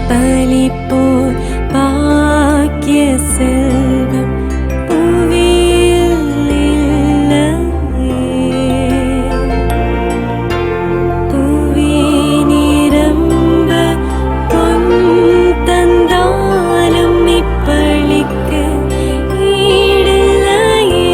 பலிப்போர் பாக்கிய செல்வம் புவியில் இல்லையே. புவி நிரம்ப பொன் தந்தாலும் இப்பளிக்கு ஈடில்லையே.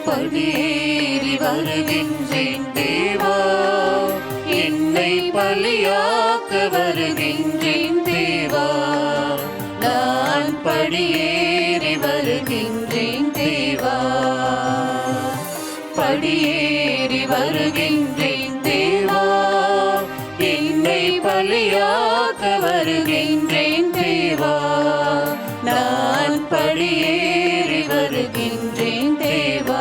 படியேறி வருகின்றேன் தேவா, என்னை பலியாக்க வருகின்றேன் தேவா. நான் படியேறி வருகின்றேன் தேவா, படியேறி வருகின்றேன் தேவா, என்னை பலியாக்க வருகின்றேன் தேவா. நான் படியேறி வருகின்றேன் தேவா.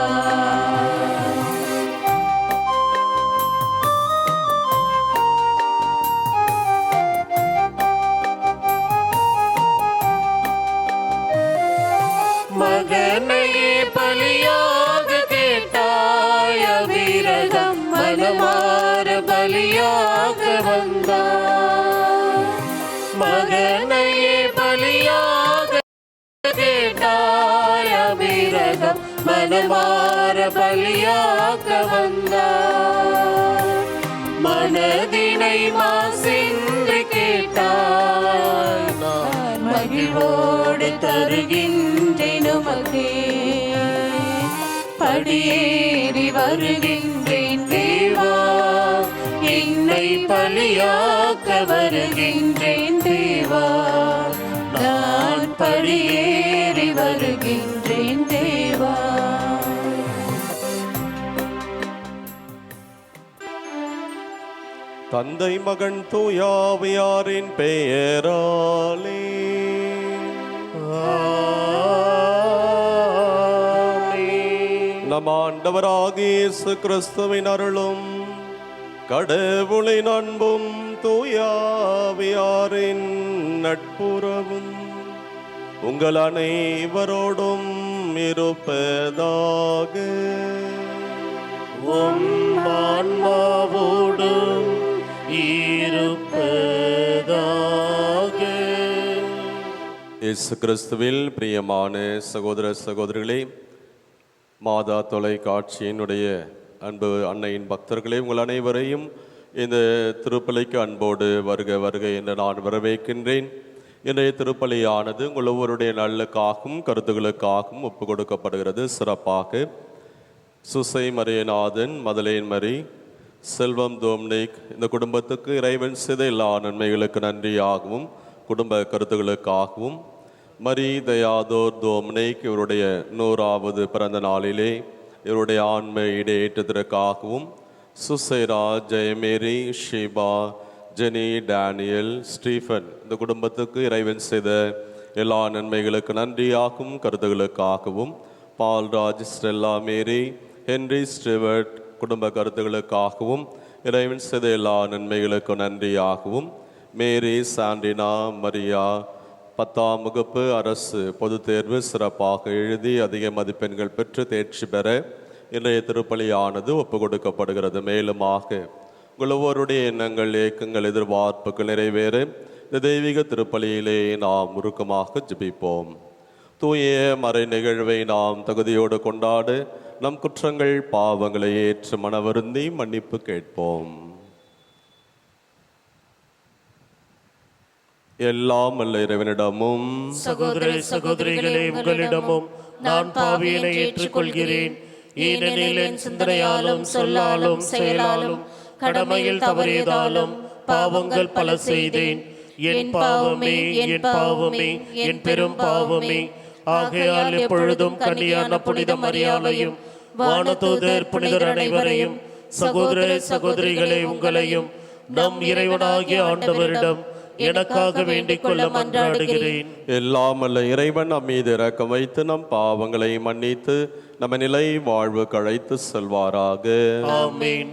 மகனையே பலியாக கேட்டாய், அபிரகம் மனமார பலியாக வந்தாய். மகனையே பலியாக கேட்டாய், அபிரகம் மனமார பலியாக வந்தாய். மனதினை மாசின்றி கேட்டாய், நான் மகிழ்வோடு தருகின்றேன் உமக்கே. படியேறி வருகின்றேன் தேவா, என்னை பலியாக்க வருகின்றேன் தேவா. நான் படியேறி வருகின்றேன் தேவா. தந்தை மகன் தூயாவியாரின் பெயராலே நம் ஆண்டவராகிய இயேசு கிறிஸ்துவின் அருளும் கடவுளின் அன்பும் தூயாவியாரின் நட்புறவும் உங்கள் அனைவரோடும் இருப்பதாக. உம் ஆன்மாவோடும் இருப்பதாக. இயேசு கிறிஸ்துவில் பிரியமான சகோதர சகோதரிகளே, மாதா தொலைக்காட்சியினுடைய அன்பு அன்னையின் பக்தர்களே, உங்கள் அனைவரையும் இந்த திருப்பலிக்கு அன்போடு வருக வருக என்று நான் வரவேற்கின்றேன். இன்றைய திருப்பலியானது உங்கள் ஒவ்வொருடைய நல்லுக்காகவும் கருத்துக்களுக்காகவும் ஒப்பு கொடுக்கப்படுகிறது. சிறப்பாக சுசை மரியநாதன், மதலேன் மரி, செல்வம் டொமினிக் இந்த குடும்பத்துக்கு இறைவன் செய்த எல்லா நன்மைகளுக்கு நன்றியாகவும் குடும்ப கருத்துக்களுக்காகவும், மரி தயாதோர் டொமினிக் இவருடைய 100வது பிறந்த நாளிலே இவருடைய ஆன்ம ஈடேற்றத்திற்காகவும், Susaira, Jayamary, Sheeba, Jenny, Daniel, Stephen இந்த குடும்பத்துக்கு இறைவன் செய்த எல்லா நன்மைகளுக்கு நன்றியாகவும் கருத்துக்களுக்காகவும், Paulraj, Stella Mary, Henry Stewart குடும்ப கருத்துக்களுக்காகவும் இறைவன் செய்த எல்லா நன்மைகளுக்கு நன்றியாகவும், மேரி, சாண்டினா, மரியா 10ஆம் வகுப்பு அரசு பொதுத் தேர்வு சிறப்பாக எழுதி அதிக மதிப்பெண்கள் பெற்று தேர்ச்சி பெற இன்றைய திருப்பலியானது ஒப்பு கொடுக்கப்படுகிறது. மேலுமாக உங்கள் ஒவ்வொருடைய எண்ணங்கள், ஏக்கங்கள், எதிர்பார்ப்புகள் நிறைவேற இந்த தெய்வீக திருப்பலியிலே நாம் உருக்கமாக ஜெபிப்போம். தூய மறை நிகழ்வை நாம் தகுதியோடு கொண்டாடு நம் குற்றங்கள் பாவங்களை ஏற்று மனவருந்தி மன்னிப்பு கேட்போம். எல்லாம் வல்ல இறைவனிடமும் சகோதர சகோதரிகளே, உங்களிடமும் நான் பாவியனை ஏற்றுக்கொள்கிறேன். ஏனெனில் என் சிந்தனையாலும் சொல்லாலும் செயலாலும் கடமையில் தவறியதாலும் பாவங்கள் பல செய்தேன். என் பாவமே, என் பாவமே, என் பெரும் பாவமே. ஆகையால் எப்பொழுதும் கன்னியான புனித மரியாதையும் வானதூதர் புனிதர் அனைவரையும், சகோதர சகோதரிகளே உங்களையும் நம் இறைவனாகிய ஆண்டவரிடம் எனக்காக வேண்டிக் கொள்ள மன்றாடுகிறேன். எல்லாம் அல்ல இறைவன் நம் மீது இரக்கம் வைத்து நம் பாவங்களை மன்னித்து நம்ம நிலை வாழ்வு கழைத்து செல்வாராக. ஆமென்.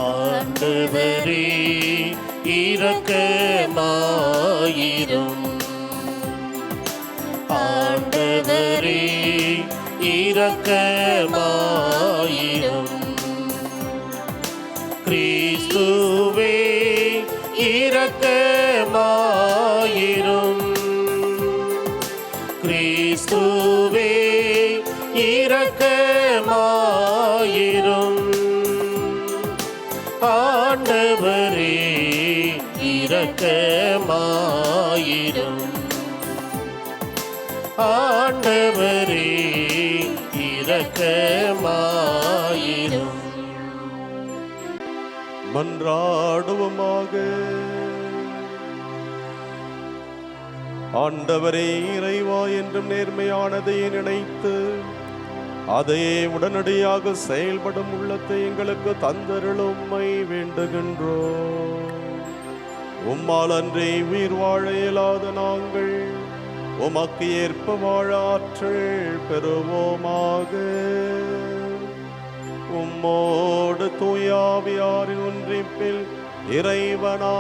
ஆண்டவரே இரக்கமாயிரும். ஆண்டவரே இரக்கமாயிரும். கிறிஸ்துவே இரக்கமாயிரும். கிறிஸ்துவே இரக்கமாயிரும். ஆண்டவரே இரக்கமாயிரும். ஆண்டவரே இரக்கமாயிரும். மன்றாடுவோமாக. ஆண்டவரே இறைவா, என்றும் நேர்மையானதை நினைத்து அதையே உடனடியாக செயல்படும் உள்ளத்தை எங்களுக்கு தந்தருளும்மை வேண்டுகின்றோம். உம்மால் அன்றே உயிர் வாழ இயலாத நாங்கள் உமக்கு ஏற்ப வாழ ஆற்றல் பெறுவோமாக. உம்மோடு தூயாவியாரின் ஒன்றிப்பில் இறைவனா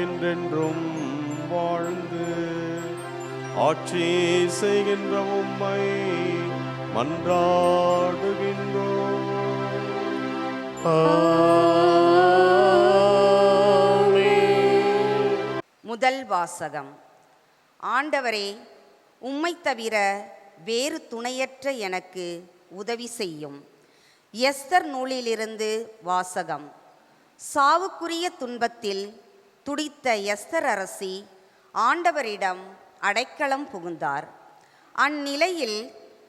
என்றென்றும் வாழ்ந்து ஆட்சி செய்கின்ற உம்மை மன்றாடுகின்றோம். முதல் வாசகம். ஆண்டவரே, உம்மை தவிர வேறு துணையற்ற எனக்கு உதவி செய்யும். எஸ்தர் நூலிலிருந்து வாசகம். சாவுக்குரிய துன்பத்தில் துடித்த எஸ்தர் அரசி ஆண்டவரிடம் அடைக்கலம் புகுந்தார். அந்நிலையில்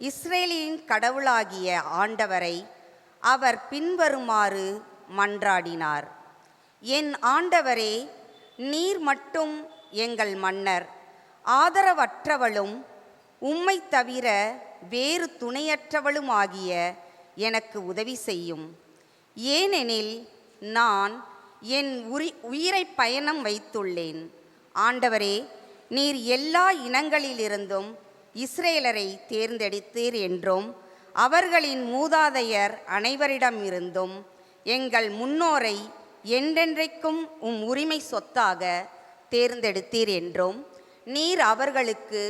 இஸ்ரேலின் கடவுளாகிய ஆண்டவரை அவர் பின்வருமாறு மன்றாடினார். என் ஆண்டவரே, நீர் மட்டும் எங்கள் மன்னர். ஆதரவற்றவளும் உம்மை தவிர வேறு துணையற்றவளுமாகிய எனக்கு உதவி செய்யும். ஏனெனில் நான் என் உயிரை பயணம் வைத்துள்ளேன். ஆண்டவரே, நீர் எல்லா இனங்களிலிருந்தும் இஸ்ரேலரை தேர்ந்தெடுத்தீர் என்றும் அவர்களின் மூதாதையர் அனைவரிடமிருந்தும் எங்கள் முன்னோரை என்றென்றைக்கும் உரிமை சொத்தாக தேர்ந்தெடுத்தீர் என்றும் நீர் அவர்களுக்கு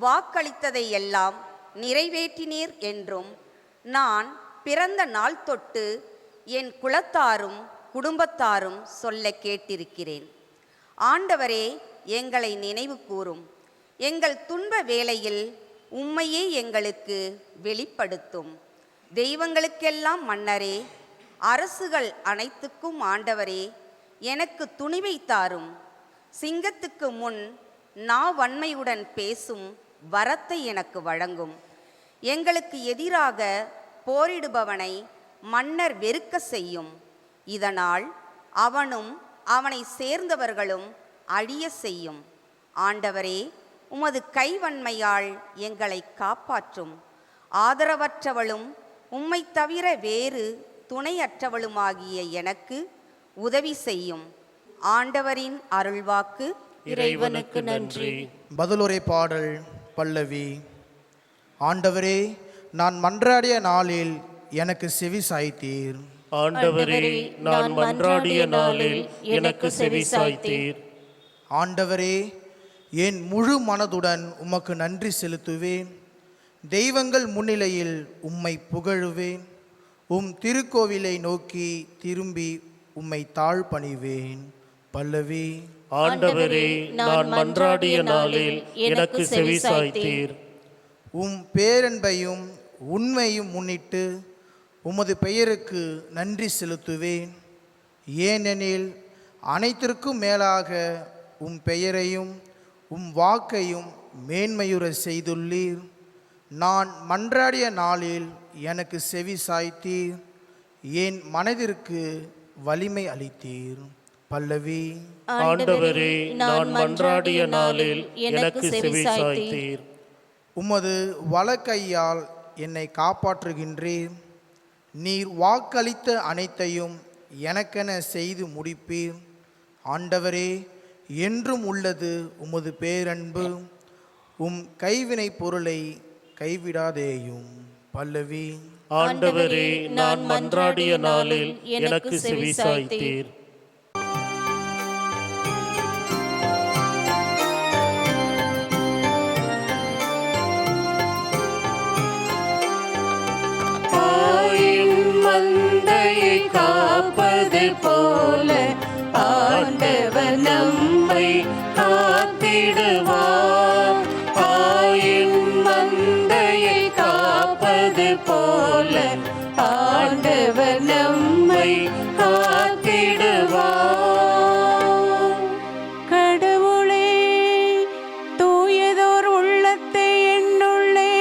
வாக்களித்ததை எல்லாம் நிறைவேற்றினீர் என்றும் நான் பிறந்த நாள் தொட்டு என் குலத்தாரும் குடும்பத்தாரும் சொல்ல கேட்டிருக்கிறேன். ஆண்டவரே, எங்களை நினைவு கூரும். எங்கள் துன்ப வேளையில் உம்மையே எங்களுக்கு வெளிப்படுத்தும். தெய்வங்களுக்கெல்லாம் மன்னரே, அரசுகள் அனைத்துக்கும் ஆண்டவரே, எனக்கு துணிவை தாரும். சிங்கத்துக்கு முன் நாவன்மையுடன் பேசும் வரத்தை எனக்கு வழங்கும். எங்களுக்கு எதிராக போரிடுபவனை மன்னர் வெறுக்க செய்யும். இதனால் அவனும் அவனை சேர்ந்தவர்களும் அழிய செய்யும். ஆண்டவரே, உமது கைவன்மையால் எங்களை காப்பாற்றும். ஆதரவற்றவளும் உம்மை தவிர வேறு துணையற்றவளுமாகிய எனக்கு உதவி செய்யும். ஆண்டவரின் அருள்வாக்கு. இறைவனுக்கு நன்றி. பதிலுரை பாடல் பல்லவி. ஆண்டவரே, நான் மன்றாடிய நாளில் எனக்கு செவி சாய்த்தீர். ஆண்டவரே, நான் மன்றாடிய நாளில் எனக்கு செவி சாய்த்தீர். ஆண்டவரே, என் முழு மனதுடன் உமக்கு நன்றி செலுத்துவேன். தெய்வங்கள் முன்னிலையில் உம்மை புகழுவேன். உம் திருக்கோவிலை நோக்கி திரும்பி உம்மை தாழ்பணிவேன். பல்லவி. ஆண்டவரே, நான் மன்றாடிய நாளில் எனக்கு செவிசாய்த்தீர். உம் பேரன்பையும் உண்மையும் முன்னிட்டு உமது பெயருக்கு நன்றி செலுத்துவேன். ஏனெனில் அனைத்திற்கும் மேலாக உம் பெயரையும் உம் வாக்கையும் மேன்மையுற செய்துள்ளீர். நான் மன்றாடிய நாளில் எனக்கு செவி சாய்த்தீர். என் மனதிற்கு வலிமை அளித்தீர். பல்லவி. ஆண்டவரே, நான் மன்றாடிய நாளில் எனக்கு செவிசாய்த்தீர். உமது வலக்கையால் என்னை காப்பாற்றுகின்றீர். நீர் வாக்களித்த அனைத்தையும் எனக்கென செய்து முடிப்பீர். ஆண்டவரே, என்றும் உள்ளது உமது பேரன்பு. உம் கைவினை பொருளை கைவிடாதேயும். பல்லவி. ஆண்டவரே, நான் மன்றாடிய நாளில் எனக்கு செவிசாய்த்தீர். மந்தையை காப்பது போல ஆண்டவர் நம்மை காத்திடுவார். ஆயின் மந்தையை காப்பது போல ஆண்டவர் நம்மை காத்திடுவார். கடவுளே, தூயதோர் உள்ளத்தை என்னுள்ளே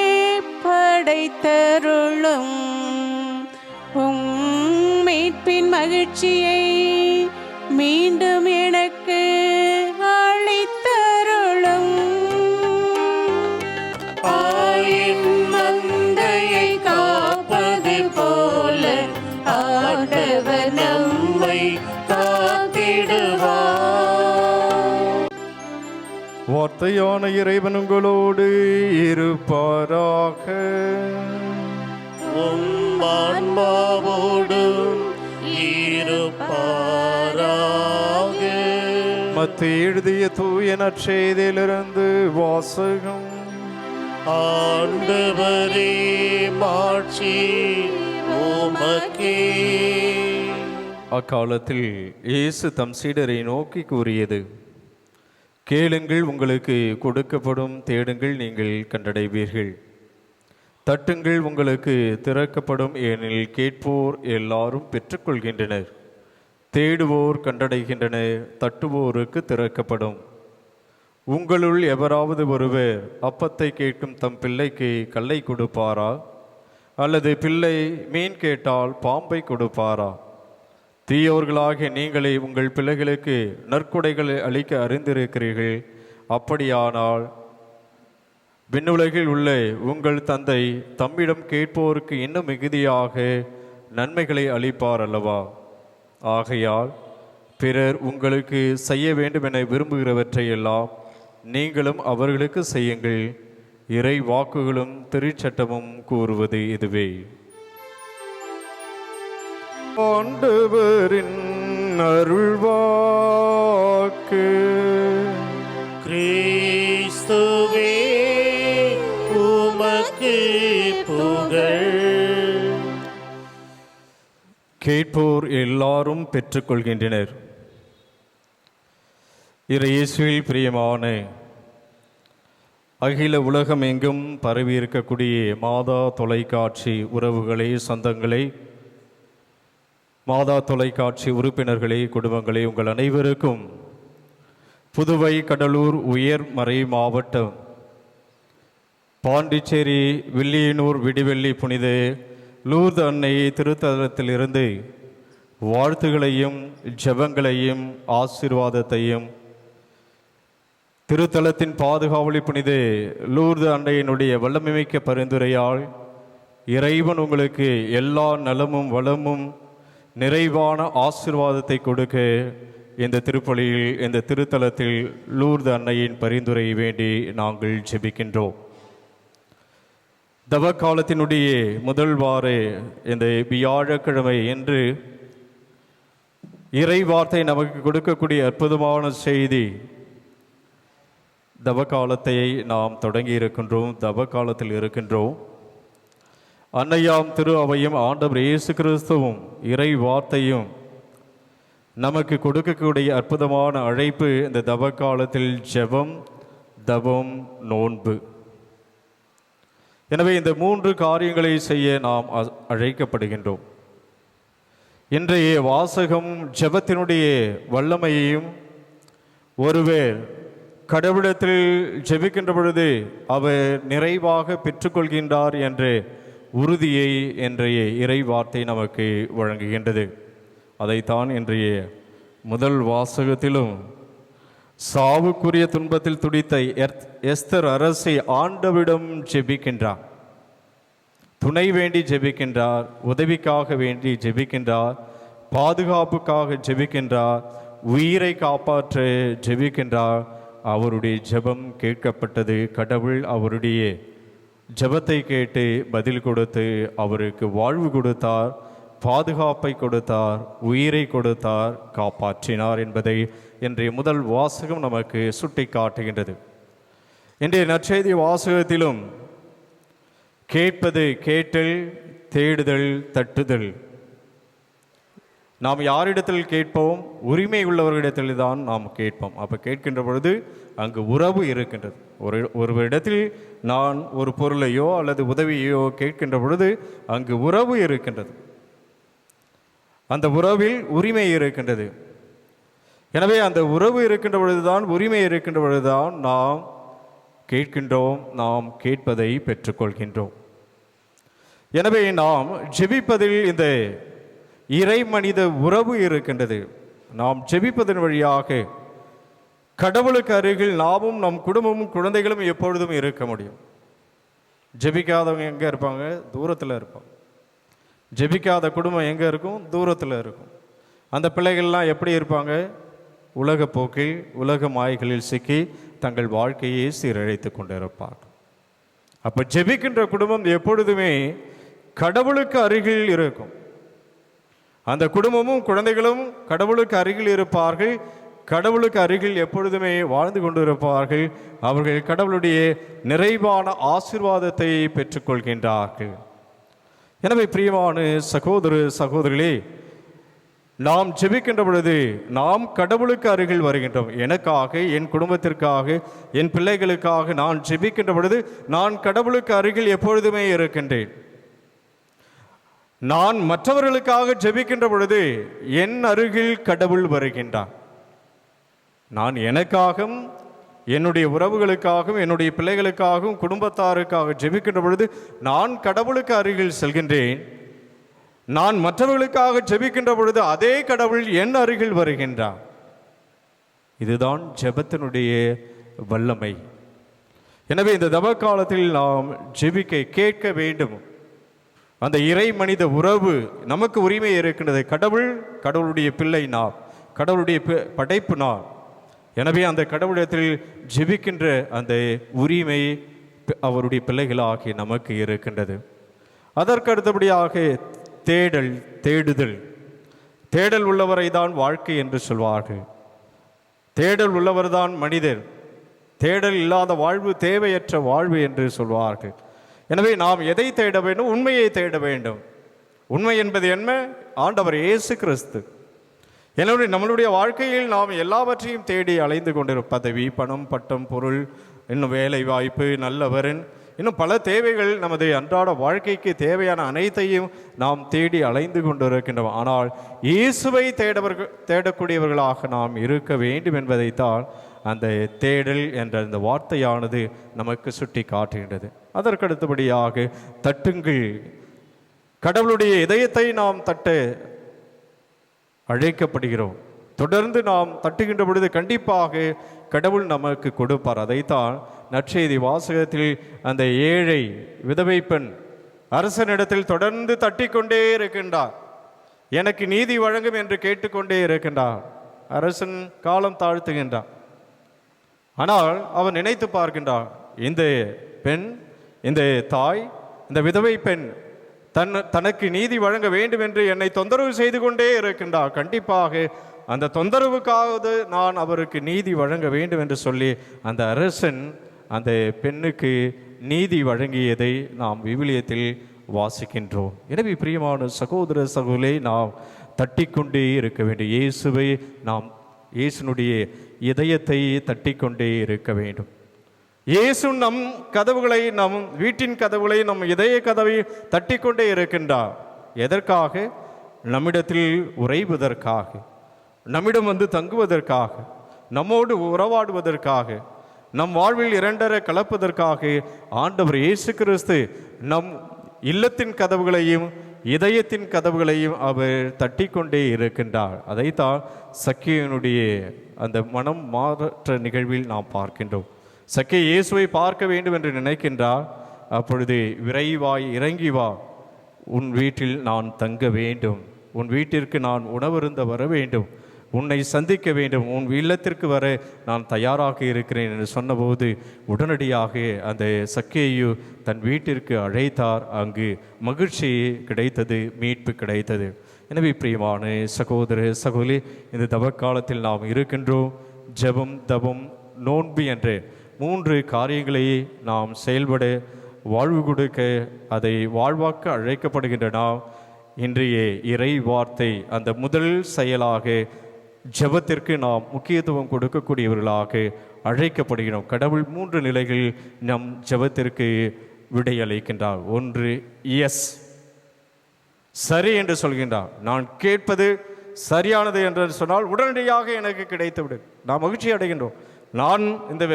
படைத்தருளும். மீட்பின் மகிழ்ச்சியை மீண்டும் எனக்கு அளித்தருளும். ஆயின் மந்தையை காப்பது போல ஆண்டவர் நம்மை காத்திடுவார். வார்த்தையான இறைவன் உங்களோடு இருப்பாராக. உம் ஆன்மாவோடும் இருப்பாராக. மத்தேயு எழுதிய தூய நற்செய்தியிலிருந்து வாசகம். ஆண்டவரே, மாட்சி உமக்கே. அக்காலத்தில் இயேசு தம் சீடரை நோக்கி கூறியது: கேளுங்கள், உங்களுக்கு கொடுக்கப்படும். தேடுங்கள், நீங்கள் கண்டடைவீர்கள். தட்டுங்கள், உங்களுக்கு திறக்கப்படும். ஏனெனில் கேட்போர் எல்லாரும் பெற்றுக்கொள்கின்றனர், தேடுவோர் கண்டடைகின்றனர், தட்டுவோருக்கு திறக்கப்படும். உங்களுள் எவராவது ஒருவர் அப்பத்தை கேட்கும் தம் பிள்ளைக்கு கல்லை கொடுப்பாரா? அல்லது பிள்ளை மீன் கேட்டால் பாம்பை கொடுப்பாரா? தீயோர்களாகிய நீங்களே உங்கள் பிள்ளைகளுக்கு நற்கொடைகளை அளிக்க அறிந்திருக்கிறீர்கள். அப்படியானால் விண்ணுலகில் உள்ள உங்கள் தந்தை தம்மிடம் கேட்போருக்கு இன்னும் மிகுதியாக நன்மைகளை அளிப்பார் அல்லவா? ஆகையால் பிறர் உங்களுக்கு செய்ய வேண்டும் என விரும்புகிறவற்றையெல்லாம் நீங்களும் அவர்களுக்கு செய்யுங்கள். இறை வாக்குகளும் திருச்சட்டமும் கூறுவது இதுவே. ஆண்டவரின் அருள்வாக்கு. கிறிஸ்துவே, உமக்கு புகழ். கேட்போர் எல்லாரும் பெற்றுக்கொள்கின்றனர். இயேசுவில் பிரியமான அகில உலகம் எங்கும் பரவியிருக்கக்கூடிய மாதா தொலைக்காட்சி உறவுகளே, சொந்தங்களே, மாதா தொலைக்காட்சி உறுப்பினர்களே, குடும்பங்களே, உங்கள் அனைவருக்கும் புதுவை கடலூர் உயர்மறை மாவட்டம் பாண்டிச்சேரி வில்லியனூர் விடிவெள்ளி புனித லூர்து அன்னை திருத்தலத்திலிருந்து வாழ்த்துகளையும் ஜெபங்களையும் ஆசீர்வாதத்தையும் திருத்தலத்தின் பாதுகாவலி புனித லூர்து அன்னையினுடைய வல்லமைமிக்க பரிந்துரையால் இறைவன் உங்களுக்கு எல்லா நலமும் வளமும் நிறைவான ஆசீர்வாதத்தை கொடுக்க இந்த திருப்பலியில், இந்த திருத்தலத்தில் லூர்து அன்னையின் பரிந்துரை வேண்டி நாங்கள் ஜெபிக்கின்றோம். தவக்காலத்தினுடைய முதல் வார இந்த வியாழக்கிழமை என்று இறை வார்த்தை நமக்கு கொடுக்கக்கூடிய அற்புதமான செய்தி, தவ காலத்தை நாம் தொடங்கி இருக்கின்றோம், தவ காலத்தில் இருக்கின்றோம். அன்னையாம் திரு அவையும் ஆண்டவர் இயேசு கிறிஸ்துவும் இறை வார்த்தையும் நமக்கு கொடுக்கக்கூடிய அற்புதமான அழைப்பு இந்த தவ காலத்தில் ஜெபம், தவம், நோன்பு. எனவே இந்த 3 காரியங்களை செய்ய நாம் அழைக்கப்படுகின்றோம். இன்றைய வாசகம் ஜெபத்தினுடைய வல்லமையையும், ஒருவர் கடவுளத்தில் ஜெபிக்கின்ற பொழுது அவர் நிறைவாக பெற்றுக்கொள்கின்றார் என்ற உறுதியை இன்றைய இறை வார்த்தை நமக்கு வழங்குகின்றது. அதைத்தான் இன்றைய முதல் வாசகத்திலும் சாவுக்குரிய துன்பத்தில் துடித்த எஸ்தர் அரசி ஆண்டவரிடம் ஜெபிக்கின்றார். துணை வேண்டி ஜெபிக்கின்றார், உதவிக்காக வேண்டி ஜெபிக்கின்றார், பாதுகாப்புக்காக ஜெபிக்கின்றார், உயிரை காப்பாற்ற ஜெபிக்கின்றார். அவருடைய ஜெபம் கேட்கப்பட்டது. கடவுள் அவருடைய ஜெபத்தை கேட்டு பதில் கொடுத்து அவருக்கு வாழ்வு கொடுத்தார், பாதுகாப்பை கொடுத்தார், உயிரை கொடுத்தார், காப்பாற்றினார் என்பதை இன்றைய முதல் வாசகம் நமக்கு சுட்டி காட்டுகின்றது. இன்றைய நற்செய்தி வாசகத்திலும் கேட்பது கேட்டல், தேடுதல், தட்டுதல். நாம் யாரிடத்தில் கேட்போம்? உரிமை உள்ளவர்களிடத்தில் தான் நாம் கேட்போம். அப்போ கேட்கின்ற பொழுது அங்கு உறவு இருக்கின்றது. ஒருவரிடத்தில் நான் ஒரு பொருளையோ அல்லது உதவியோ கேட்கின்ற பொழுது அங்கு உறவு இருக்கின்றது. அந்த உறவில் உரிமை இருக்கின்றது. எனவே அந்த உறவு இருக்கின்ற பொழுதுதான், உரிமை இருக்கின்ற பொழுதுதான் நாம் கேட்கின்றோம், நாம் கேட்பதை பெற்றுக்கொள்கின்றோம். எனவே நாம் ஜெபிப்பதில் இந்த இறை மனித உறவு இருக்கின்றது. நாம் ஜெபிப்பதன் வழியாக கடவுளுக்கு அருகில் நாமும் நம் குடும்பமும் குழந்தைகளும் எப்பொழுதும் இருக்க முடியும். ஜெபிக்காதவங்க எங்கே இருப்பாங்க? தூரத்தில் இருப்பாங்க. ஜெபிக்காத குடும்பம் எங்கே இருக்கும்? தூரத்தில் இருக்கும். அந்த பிள்ளைகள்லாம் எப்படி இருப்பாங்க? உலக போக்கில், உலக மாய்களில் சிக்கி தங்கள் வாழ்க்கையை சீரழித்து கொண்டிருப்பார்கள். அப்போ ஜெபிக்கின்ற குடும்பம் எப்பொழுதுமே கடவுளுக்கு அருகில் இருக்கும். அந்த குடும்பமும் குழந்தைகளும் கடவுளுக்கு அருகில் இருப்பார்கள். கடவுளுக்கு அருகில் எப்பொழுதுமே வாழ்ந்து கொண்டிருப்பார்கள். அவர்கள் கடவுளுடைய நிறைவான ஆசீர்வாதத்தை பெற்றுக்கொள்கின்றார்கள். எனவே பிரியமான சகோதர சகோதரிகளே, நாம் ஜெபிக்கின்ற பொழுது நாம் கடவுளுக்கு அருகில் வருகின்றோம். எனக்காக, என் குடும்பத்திற்காக, என் பிள்ளைகளுக்காக நான் ஜெபிக்கின்ற பொழுது நான் கடவுளுக்கு அருகில் எப்பொழுதுமே இருக்கின்றேன். நான் மற்றவர்களுக்காக ஜெபிக்கின்ற பொழுது என் அருகில் கடவுள் வருகின்றார். நான் எனக்காகவும், என்னுடைய உறவுகளுக்காகவும், என்னுடைய பிள்ளைகளுக்காகவும், குடும்பத்தாருக்காக ஜெபிக்கின்ற பொழுது நான் கடவுளுக்கு அருகில் செல்கின்றேன். நான் மற்றவர்களுக்காக ஜெபிக்கின்ற பொழுது அதே கடவுள் என் அருகில் வருகின்றார். இதுதான் ஜெபத்தினுடைய வல்லமை. எனவே இந்த தவ காலத்தில் நாம் ஜெபிக்க கேட்க வேண்டும். அந்த இறை மனித உறவு நமக்கு உரிமை இருக்கின்றது. கடவுளுடைய பிள்ளை நாம், கடவுளுடைய படைப்பு நாம். எனவே அந்த கடவுளிடத்தில் ஜெபிக்கின்ற அந்த உரிமை அவருடைய பிள்ளைகளாகி நமக்கு இருக்கின்றது. அதற்கு அடுத்தபடியாக தேடல், தேடுதல். தேடல் உள்ளவரை தான் வாழ்க்கை என்று சொல்வார்கள். தேடல் உள்ளவர் தான் மனிதர். தேடல் இல்லாத வாழ்வு தேவையற்ற வாழ்வு என்று சொல்வார்கள். எனவே நாம் எதை தேட வேண்டும்? உண்மையை தேட வேண்டும். உண்மை என்பது என்ன? ஆண்டவர் இயேசு கிறிஸ்து. எனவே நம்மளுடைய வாழ்க்கையில் நாம் எல்லாவற்றையும் தேடி அலைந்து கொண்டிருப்போம். பதவி, பணம், பட்டம், பொருள், இன்னும் வேலை வாய்ப்பு, நல்லவரன், இன்னும் பல தேவைகள் நமது அன்றாட வாழ்க்கைக்கு தேவையான அனைத்தையும் நாம் தேடி அலைந்து கொண்டிருக்கின்றோம். ஆனால் இயேசுவை தேடக்கூடியவர்களாக நாம் இருக்க வேண்டும் என்பதைத்தான் அந்த தேடல் என்ற அந்த வார்த்தையானது நமக்கு சுட்டி காட்டுகின்றது. அதற்கடுத்தபடியாக தட்டுங்கள். கடவுளுடைய இதயத்தை நாம் தட்ட அழைக்கப்படுகிறோம். தொடர்ந்து நாம் தட்டுகின்ற பொழுது கண்டிப்பாக கடவுள் நமக்கு கொடுப்பார். அதைத்தான் நற்செய்தி வாசகத்தில் அந்த ஏழை விதவை பெண் அரசனிடத்தில் தொடர்ந்து தட்டிக்கொண்டே இருக்கின்றார். எனக்கு நீதி வழங்கும் என்று கேட்டுக்கொண்டே இருக்கின்றார். அரசன் காலம் தாழ்த்துகின்றார். ஆனால் அவன் நினைத்து பார்க்கின்றான், இந்த பெண், இந்த தாய், இந்த விதவை பெண் தனக்கு நீதி வழங்க வேண்டும் என்று என்னை தொந்தரவு செய்து கொண்டே இருக்கின்றார். கண்டிப்பாக அந்த தொந்தரவுக்காவது நான் அவருக்கு நீதி வழங்க வேண்டும் என்று சொல்லி அந்த அரசன் அந்த பெண்ணுக்கு நீதி வழங்கியதை நாம் விவிலியத்தில் வாசிக்கின்றோம். எனவே பிரியமான சகோதர சகோதரே, நாம் தட்டிக்கொண்டே இருக்க வேண்டும். இயேசுவை நாம் இயேசுனுடைய இதயத்தை தட்டிக்கொண்டே இருக்க வேண்டும். இயேசு நம் கதவுகளை, நம் வீட்டின் கதவுகளை, நம் இதய கதவை தட்டிக்கொண்டே இருக்கின்றார். எதற்காக? நம்மிடத்தில் உறைவதற்காக, நம்மிடம் வந்து தங்குவதற்காக, நம்மோடு உறவாடுவதற்காக, நம் வாழ்வில் இரண்டர கலப்பதற்காக ஆண்டவர் இயேசு கிறிஸ்து நம் இல்லத்தின் கதவுகளையும் இதயத்தின் கதவுகளையும் அவர் தட்டிக்கொண்டே இருக்கின்றார். அதைத்தான் சக்கேயனுடைய அந்த மனம் மாற்ற நிகழ்வில் நாம் பார்க்கின்றோம். சக்கே இயேசுவை பார்க்க வேண்டும் என்று நினைக்கின்றார். அப்பொழுது விரைவாய் இறங்கி வா, உன் வீட்டில் நான் தங்க வேண்டும், உன் வீட்டிற்கு நான் உணவருந்த வர வேண்டும், உன்னை சந்திக்க வேண்டும், உன் இல்லத்திற்கு வர நான் தயாராக இருக்கிறேன் என்று சொன்னபோது உடனடியாக அந்த சக்கேயு தன் வீட்டிற்கு அழைத்தார். அங்கு மகிழ்ச்சி கிடைத்தது, மீட்பு கிடைத்தது. எனவே பிரியமான சகோதர சகோதரி, இந்த தவக்காலத்தில் நாம் இருக்கின்றோம். ஜெபம், தவம், நோன்பு என்ற 3 காரியங்களை நாம் செயல்பட, வாழ்வு கொடுக்க, அதை வாழ்வாக்க அழைக்கப்படுகின்ற நாம் இன்றைய இறை வார்த்தை அந்த முதல் செயலாக ஜெபத்திற்கு நாம் முக்கியத்துவம் கொடுக்கக்கூடியவர்களாக அழைக்கப்படுகிறோம். கடவுள் 3 நிலைகளில் நம் ஜெபத்திற்கு விடையளிக்கின்றார். 1, எஸ், சரி என்று சொல்கின்றார். நான் கேட்பது சரியானது என்று சொன்னால் உடனடியாக எனக்கு கிடைத்துவிடும், நான் மகிழ்ச்சி அடைகின்றோம். நான் இந்த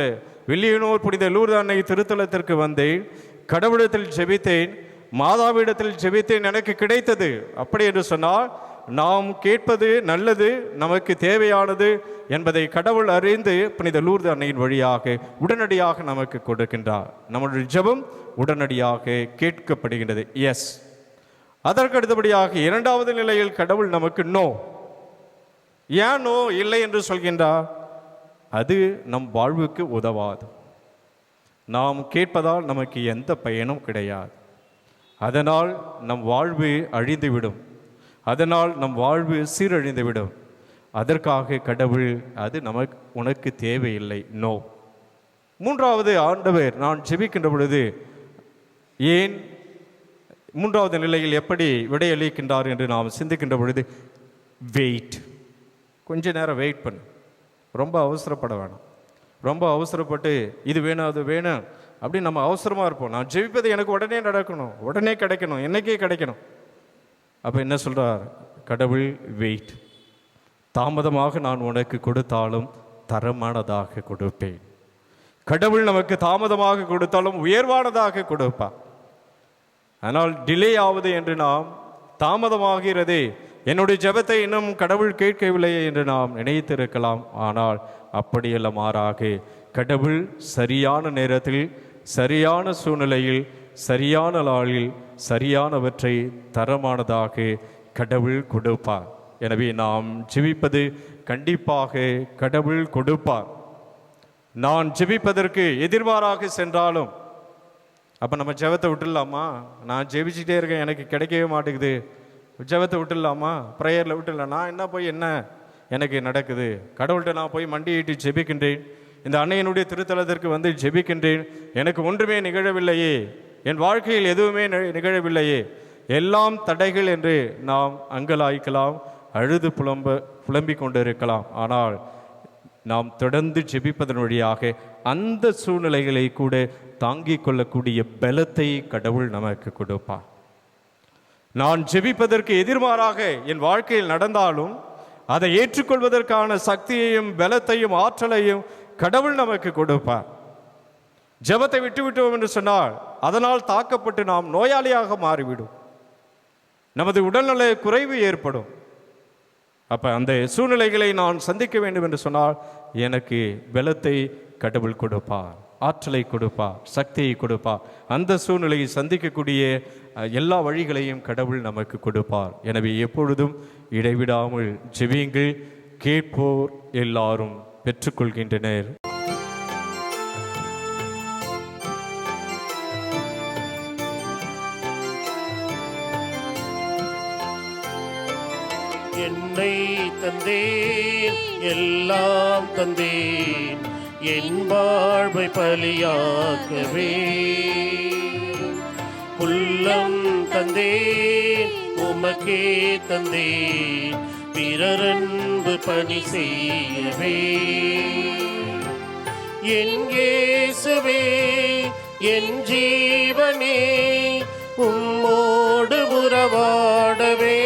வில்லியனூர் புனித லூர்து அன்னை திருத்தலத்திற்கு வந்தேன், கடவுளிடத்தில் ஜெபித்தேன், மாதாவிடத்தில் ஜெபித்தேன், எனக்கு கிடைத்தது. அப்படி என்று சொன்னால் நாம் கேட்பது நல்லது, நமக்கு தேவையானது என்பதை கடவுள் அறிந்து புனித லூர்து அன்னையின் வழியாக உடனடியாக நமக்கு கொடுக்கின்றார். நம்முடைய ஜெபம் உடனடியாக கேட்கப்படுகின்றது. எஸ். அதற்கு அடுத்தபடியாக 2வது நிலையில் கடவுள் நமக்கு நோ. ஏன் நோ, இல்லை என்று சொல்கின்றார்? அது நம் வாழ்வுக்கு உதவாது. நாம் கேட்பதால் நமக்கு எந்த பயனும் கிடையாது. அதனால் நம் வாழ்வு அழிந்துவிடும், அதனால் நம் வாழ்வு சீரழிந்துவிடும். அதற்காக கடவுள் அது உனக்கு தேவையில்லை, நோ. 3வது, ஆண்டவர் நான் ஜெபிக்கின்ற பொழுது ஏன் 3வது நிலையில் எப்படி விடையளிக்கின்றார் என்று நாம் சிந்திக்கின்ற பொழுது வெயிட். கொஞ்ச நேரம் வெயிட் பண்ணு, ரொம்ப அவசரப்பட வேணாம். ரொம்ப அவசரப்பட்டு இது வேணும் அது வேணும் அப்படின்னு நம்ம அவசரமாக இருப்போம். நான் ஜெபிப்பது எனக்கு உடனே நடக்கணும், உடனே கிடைக்கணும், என்னைக்கே கிடைக்கணும். அப்போ என்ன சொல்கிறார் கடவுள்? வெயிட். தாமதமாக நான் உனக்கு கொடுத்தாலும் தரமானதாக கொடுப்பேன். கடவுள் நமக்கு தாமதமாக கொடுத்தாலும் உயர்வானதாக கொடுப்பார். ஆனால் டிலே ஆகுது என்று நாம், தாமதமாகிறதே, என்னுடைய ஜெபத்தை இன்னும் கடவுள் கேட்கவில்லையே என்று நாம் நினைத்திருக்கலாம். ஆனால் அப்படியல்ல, மாறாக கடவுள் சரியான நேரத்தில், சரியான சூழ்நிலையில், சரியான நாளில் சரியானவற்றை தரமானதாக கடவுள் கொடுப்பார். எனவே நாம் ஜெபிப்பது கண்டிப்பாக கடவுள் கொடுப்பார். நான் ஜெபிப்பதற்கு எதிர்மாறாக சென்றாலும், அப்போ நம்ம ஜெபத்தை விட்டுடலாமா? நான் ஜெபிச்சுட்டே இருக்கேன், எனக்கு கிடைக்கவே மாட்டேங்குது, ஜெபத்தை விட்டுடலாமா? ப்ரேயரில் விட்டுடலாம். நான் என்ன போய் என்ன எனக்கு நடக்குது? கடவுள்கிட்ட நான் போய் மண்டியிட்டு ஜெபிக்கின்றேன், இந்த அன்னையினுடைய திருத்தலத்திற்கு வந்து ஜெபிக்கின்றேன், எனக்கு ஒன்றுமே நிகழவில்லையே, என் வாழ்க்கையில் எதுவுமே நிகழவில்லையே, எல்லாம் தடைகள் என்று நாம் அங்கலாய்க்கலாம், அழுது புலம்பிக் கொண்டிருக்கலாம். ஆனால் நாம் தொடர்ந்து ஜெபிப்பதன் வழியாக அந்த சூழ்நிலைகளை கூட தாங்கிக் கொள்ளக்கூடிய பலத்தை கடவுள் நமக்கு கொடுப்பார். நான் ஜெபிப்பதற்கு எதிர்மாறாக என் வாழ்க்கையில் நடந்தாலும் அதை ஏற்றுக்கொள்வதற்கான சக்தியையும் பலத்தையும் ஆற்றலையும் கடவுள் நமக்கு கொடுப்பார். ஜெபத்தை விட்டுவிட்டோம் என்று சொன்னால் அதனால் தாக்கப்பட்டு நாம் நோயாளியாக மாறிவிடும், நமது உடல்நல குறைவு ஏற்படும். அப்போ அந்த சூழ்நிலைகளை நான் சந்திக்க வேண்டும் என்று சொன்னால் எனக்கு பலத்தை கடவுள் கொடுப்பார், ஆற்றலை கொடுப்பார், சக்தியை கொடுப்பார். அந்த சூழ்நிலையை சந்திக்கக்கூடிய எல்லா வழிகளையும் கடவுள் நமக்கு கொடுப்பார். எனவே எப்பொழுதும் இடைவிடாமல் ஜெபியுங்கள். கேட்போர் எல்லாரும் பெற்றுக்கொள்கின்றனர். என்ன என்னை தந்தேன், எல்லாம் தந்தேன், என் வாழ்வை பலியாக்கவே. உள்ளம் தந்தேன், உமக்கே தந்தேன், பிறரன்பு பணி செய்யவே. என் இயேசுவே, என் ஜீவனே, உம்மோடு உறவாடவே.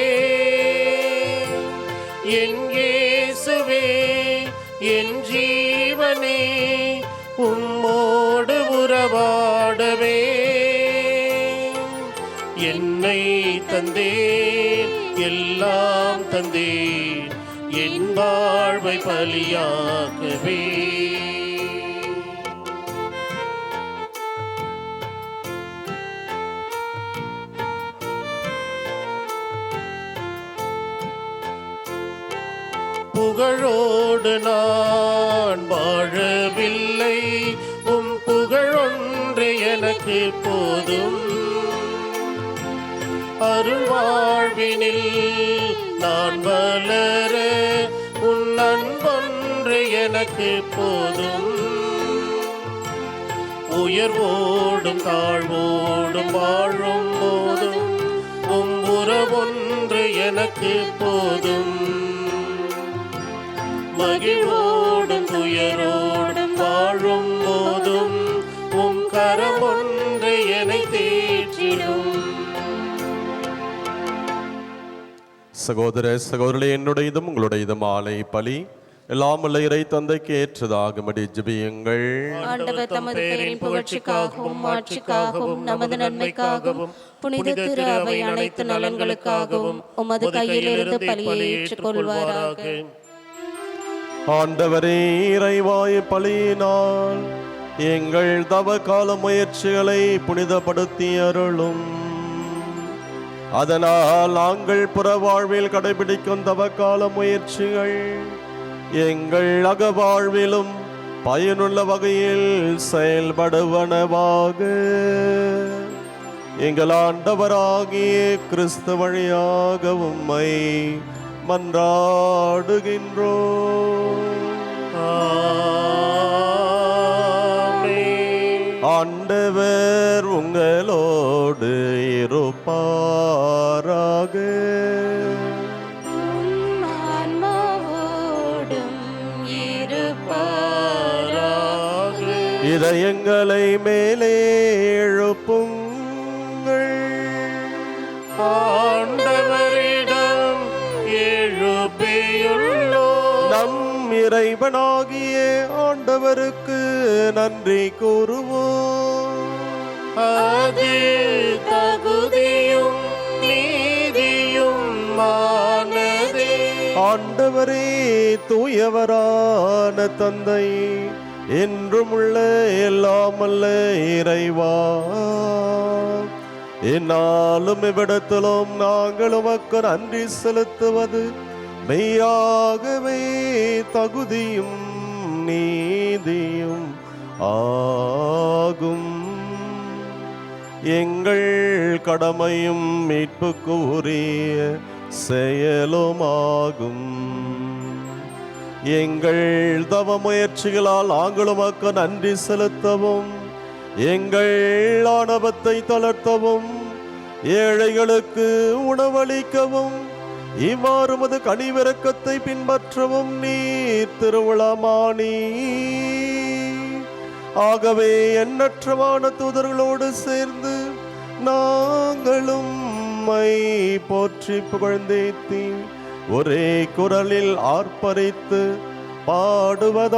என் இயேசுவே, என் ஜீவனே, உம்மோடு உறவாடவே. என்னை தந்தேன், எல்லாம் தந்தேன், என் வாழ்வை பலியாக்கவே. புகழோடு நான் வாழவில்லை, உம் புகழொன்று எனக்கு போதும். அருள் வாழ்வினில் நான் வளர உன் அன்பொன்று எனக்கு போதும். உயர்வோடும் தாழ்வோடும் வாழும் போதும் உம் உறவொன்று எனக்கு போதும். மகிழ்வோடும் துயரோடும் வாழும் போதும் உம் கரம் ஒன்று என்னை தேற்றிடும். சகோதர சகோதரர்களே, என்னுடையதும் உங்களுடையதும் ஆலை பலி எல்லாம் உள்ள இறை தந்தைக்கு ஏற்றதாகும்படி ஜெபியுங்கள். ஆண்டவர் தமது பெயரின் புகழ்ச்சிக்காகவும் மாட்சிக்காகவும் நமது நன்மைக்காகவும் புனித திரு அவை அனைத்து நலன்களுக்காகவும் உமது கையிலிருந்து பலியை ஏற்றுக்கொள்வாராக. ஆண்டவரே, இறைவாய் பலியினால் எங்கள் தவ கால முயற்சிகளை புனிதப்படுத்தி அருளும். அதனால் நாங்கள் புற வாழ்வில் கடைபிடிக்கும் தவ கால முயற்சிகள் எங்கள் அகவாழ்விலும் பயனுள்ள வகையில் செயல்படுவனவாக. எங்கள் ஆண்டவராகிய கிறிஸ்து வழியாக உம்மை மன்றாடுகின்றோம். ஆண்டவர் உங்களோடு இருப்பாராக. இதயங்களை மேலே எழுப்புங்கள். ஆண்டவரிடம் எழுப்பியுள்ளோம். நம் இறைவனாகிய ஆண்டவருக்கு நன்றி கூறுவோம். அது தகுதியும் நீதியும் மானதே. ஆண்டவரே, தூயவரான தந்தை, என்றும் உள்ள எல்லாம் அல்ல இறைவா, என்னாலும் இவ்விடத்திலும் நாங்கள் உமக்கு நன்றி செலுத்துவது மெய்யாகவே தகுதியும் நீதியும் ஆகும். எங்கள் கடமையும் மீட்புக்கு உரிய செயலுமாகும். எங்கள் தவ முயற்சிகளால் நாங்கள் உமக்கு நன்றி செலுத்தவும், எங்கள் ஆணவத்தை தளர்த்தவும், ஏழைகளுக்கு உணவளிக்கவும், இவ்வாறு மது கனிவிரக்கத்தை பின்பற்றவும் நீர் திருவிழாமானி. ஆகவே எண்ணற்றமான தூதர்களோடு சேர்ந்து நாங்களும் போற்றி புகழ்ந்தேத்தி ஒரே குரலில் ஆர்ப்பரித்து பாடுவதாவது: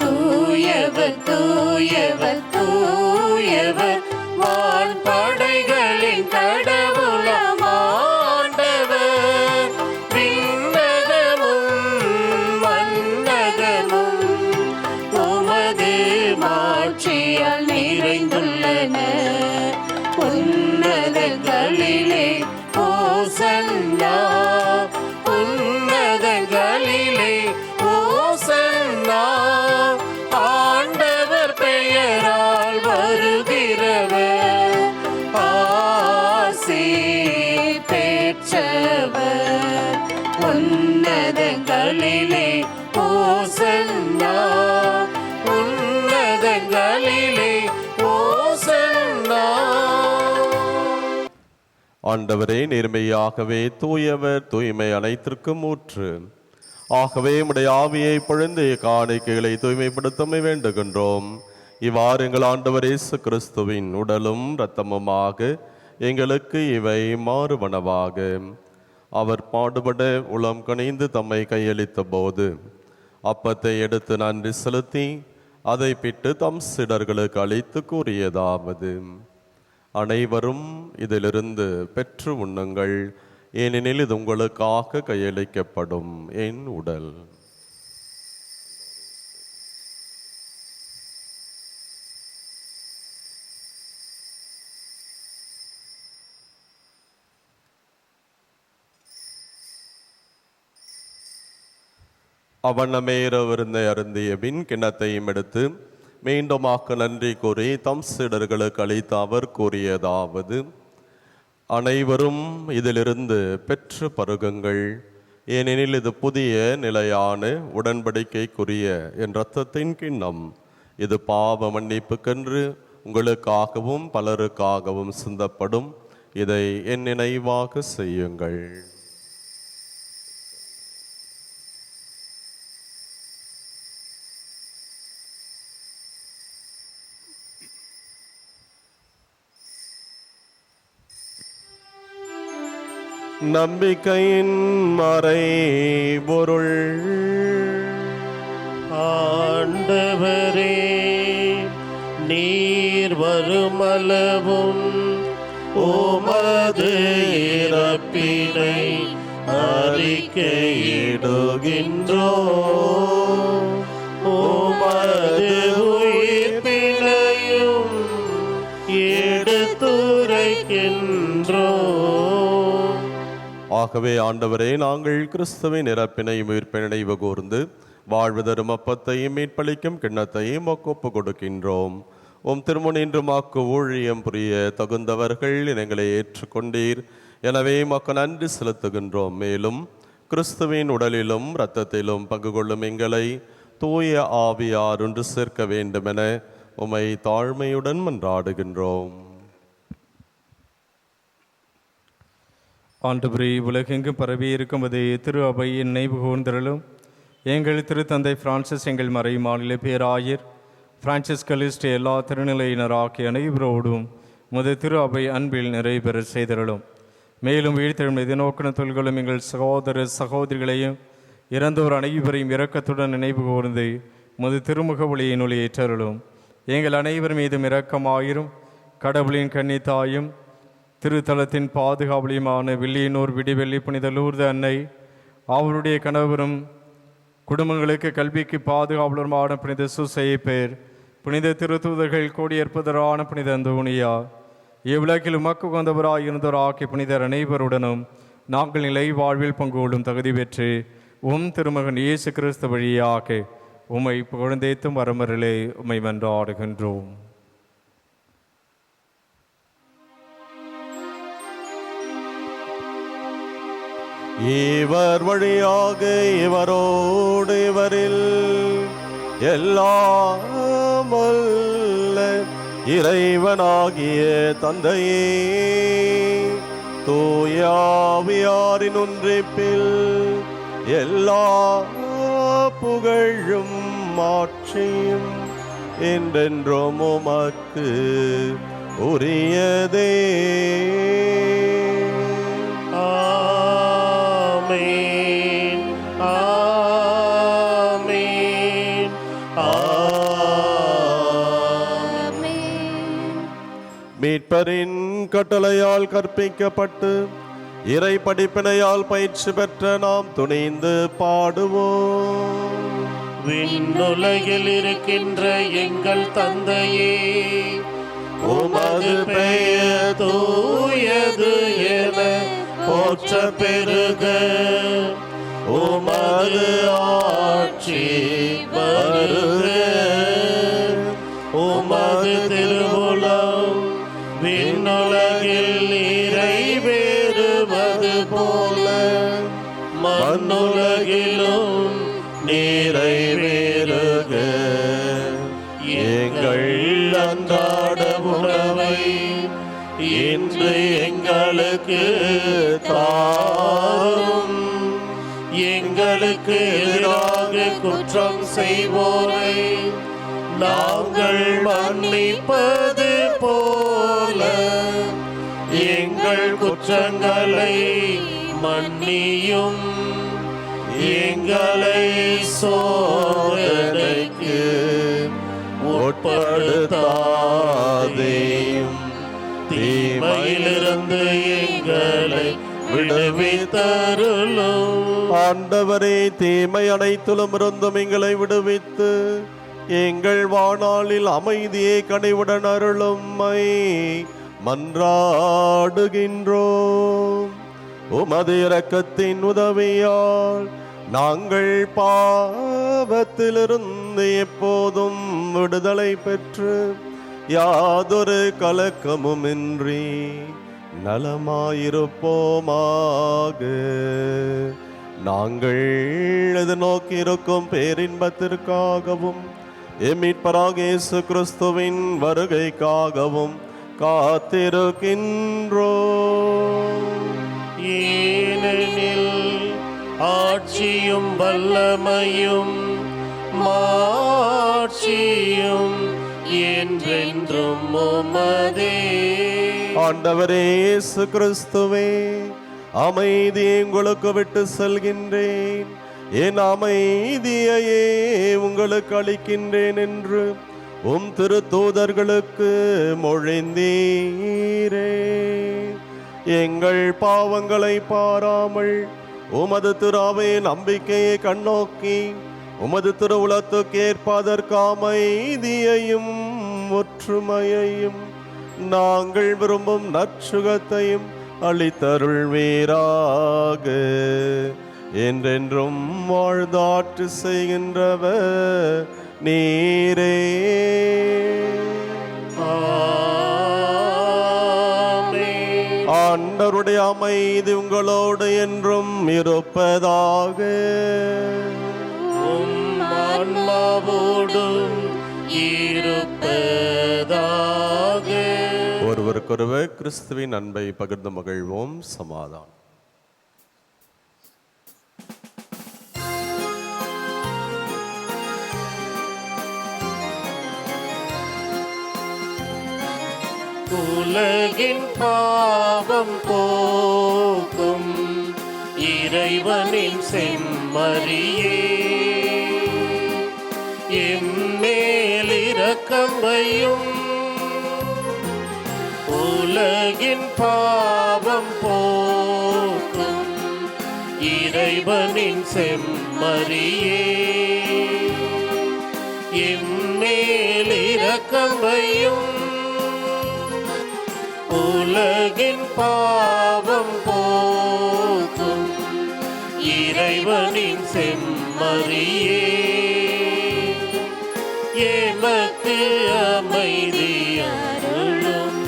தூயவர் தூயவர் தூயவர் வான் படைகளின் கடவுளாம் ஆண்டவர். விண்ணகமும் மண்ணகமும் உமது மாட்சியால் நிறைந்துள்ளன. உன்னதங்களிலே ஓசன்னா, உன்னதங்களிலே ஓசன்னா. ஆண்டவர் பெயரால் உன்னதங்களிலே ஓசன்னா, உன்னதங்களிலே ஓசன்னா. ஆண்டவரே, நேர்மையாகவே தூயவர், தூய்மை அனைத்திற்கும் ஊற்று. ஆகவே உம்முடைய ஆவியை பொழிந்து காணிக்கைகளை தூய்மைப்படுத்தமை வேண்டுகின்றோம். இவ்வாறு எங்கள் ஆண்டவர் இயேசு கிறிஸ்துவின் உடலும் இரத்தமுமாக எங்களுக்கு இவை மாறுவனவாக. அவர் பாடுபட உளம் கனிந்து தம்மை கையளித்த போது அப்பத்தை எடுத்து நன்றி செலுத்தி அதை பிட்டு தம் சீடர்களுக்கு அளித்து கூறியதாவது: அனைவரும் இதிலிருந்து பெற்று உண்ணுங்கள், ஏனெனில் இது உங்களுக்காக கையளிக்கப்படும் என் உடல். அவண்ணமேற விருந்தை அருந்திய பின் கிண்ணத்தையும் எடுத்து மீண்டுமாக்க நன்றி கூறி தம் சீடர்களுக்கு அளித்த அவர் கூறியதாவது: அனைவரும் இதிலிருந்து பெற்று பருகுங்கள், ஏனெனில் இது புதிய நிலையான உடன்படிக்கைக்குரிய என் இரத்தத்தின் கிண்ணம். இது பாவ மன்னிப்புக்கென்று உங்களுக்காகவும் பலருக்காகவும் சிந்தப்படும். இதை என் நினைவாக செய்யுங்கள். நம்பிக்கையின் மறைபொருள். ஆண்டவரே, நீர் வருமளவும் உமது இறப்பினை அறிக்கையிடுகின்றோம், உமது உயிர்ப்பினையும் எடுத்துரைக்கின்றோம். ஆகவே ஆண்டவரே, நாங்கள் கிறிஸ்துவின் இறப்பினையும் உயிர்ப்பை நினைவு கூர்ந்து வாழ்வு தரும் அப்பத்தையும் மீட்பளிக்கும் கிண்ணத்தையும் ஒப்பு கொடுக்கின்றோம். உம் திருமுனின்று மாக்கு ஊழியம் புரிய தகுந்தவர்கள் எங்களை ஏற்றுக்கொண்டீர். எனவே மக்கு நன்றி செலுத்துகின்றோம். மேலும் கிறிஸ்துவின் உடலிலும் இரத்தத்திலும் பங்கு கொள்ளும் எங்களை தூய ஆவியார் ஒன்று சேர்க்க வேண்டுமென உம்மை தாழ்மையுடன் மன்றாடுகின்றோம். ஆண்டவரே, உலகெங்கும் பரவி இருக்கும்போது திரு அவையின் நினைவு கூர்ந்தருளும். எங்கள் திருத்தந்தை பிரான்சிஸ், எங்கள் மறை மாநில பேராயர் பிரான்சிஸ் கலிஸ்ட், எல்லா திருநிலையினராகிய அனைவரோடும் முத திரு அவை அன்பில் நிறைவேற செய்தருளும். மேலும் வீழ்த்தெழும் எதிர்நோக்கின தொல்களும் எங்கள் சகோதர சகோதரிகளையும் இறந்தோர் அனைவரையும் இரக்கத்துடன் நினைவு கூர்ந்து முது திருமுக ஒளியின் ஒளி ஏற்றருளும். எங்கள் அனைவர் மீதும் இரக்கமாயிரும். கடவுளின் கன்னித்தாயும் திருத்தலத்தின் பாதுகாவலியுமான வில்லியனூர் விடிவெள்ளி புனித லூர்து அன்னை, அவருடைய கணவரும் குடும்பங்களுக்கு கல்விக்கு பாதுகாவலருமான புனித சூசையப்பேர், புனித திருத்தூதர்கள் கூடியேற்பதரான புனித அந்தோனியா, இவ்வுலகில் உமக்கு உகந்தவராய் இருந்தவராகிய புனிதர் அனைவருடனும் நாங்கள் நிலை வாழ்வில் பங்கு கொள்ளும் தகுதி பெற்று உம் திருமகன் இயேசு கிறிஸ்து வழியாக உம்மை புகழ்ந்தேத்தும் வரமரிலே உம்மை மன்றாடுகின்றோம். இவர் வழியாக இவரோடு இவரில் எல்லாம் வல்ல இறைவனாகிய தந்தையே, தூய ஆவியாரின் ஒன்றிப்பில் எல்லா புகழும் மாட்சியும் என்றென்றும் உமக்கு உரியதே. ஆமென், ஆமென், ஆமென். மீட்பரின் கட்டளையால் கற்பிக்கப்பட்டு இறை படிப்பினையால் பயிற்சி பெற்ற நாம் துணிந்து பாடுவோம். விண்ணுலகில் இருக்கின்ற எங்கள் தந்தையே, உமது பெயர் தூயது என போற்ற பெருக, உமது ஆட்சி வருக, உமது திருவுளம் விண்ணுலகில் நிறைவேறுவது போல மண்ணுலகிலும் உலகிலும் நிறைவேறுக. எங்கள் அன்றாட உணவை இன்று எங்களுக்கு தாரும். எங்களுக்கு எதிராக குற்றம் செய்வோரை நாங்கள் மன்னிப்பது போல எங்கள் குற்றங்களை மன்னியும். எங்களை சோதனைக்கு உட்படுத்தாதேயும், தீமையிலிருந்து எங்களை விடுவித்தருளும். ஆண்டவரே, தீமை அனைத்திலும் இருந்தும் எங்களை விடுவித்து எங்கள் வாழ்நாளில் அமைதியை கனிவுடன் அருளும்மை மன்றாடுகின்றோம். உமது இரக்கத்தின் உதவியால் நாங்கள் பாவத்திலிருந்து எப்போதும் விடுதலை பெற்று யாதொரு கலக்கமுமின்றி நலமாயிருப்போமாக. நாங்கள் எதிர்நோக்கி இருக்கும் பேரின்பத்திற்காகவும் எம்மீட்பராகிய இயேசு கிறிஸ்துவின் வருகைக்காகவும் காத்திருக்கின்றோம். ஏனெனில் ஆட்சியும் வல்லமையும் மாட்சியும் என்றென்றும் உமதே. ஆண்டவரே இயேசு கிறிஸ்துவே, அமைதியை உங்களுக்கு விட்டு செல்கின்றேன், என் அமைதியையே உங்களுக்கு அளிக்கின்றேன் என்று உம் திருத்தூதர்களுக்கு மொழிந்தீரே. எங்கள் பாவங்களை பாராமல் உமது திராவை நம்பிக்கையை கண்ணோக்கி உமது திருவுளத்துக்கு ஏற்பதற்கு அமைதியையும் ஒற்றுமையையும் நாங்கள் விரும்பும் நற்சுகத்தையும் அளித்தருள்வீராக. என்றென்றும் வாழ்ந்தாட்சி செய்கின்றவர் நீரே. ஆமென். ஆண்டவருடைய அமைதி உங்களோடு என்றும் இருப்பதாக. உம் ஆன்மாவோடும் இருப்பதாக. ஒருவருக்கொருவர் கிறிஸ்துவின் அன்பை பகிர்ந்து மகிழ்வோம். சமாதானம். உலகின் பாவம் போக்கும் இறைவனின் செம்மறியே, எம்மேல் இரக்கம் வையும். உலகின் பாவம் போக்கும் இறைவனின் செம்மறியே, எம்மேல் இரக்கம் வையும். உலகின் பாவம் போக்கும் இறைவனின் செம்மறியே, எமக்கு அமைதி அருளும்.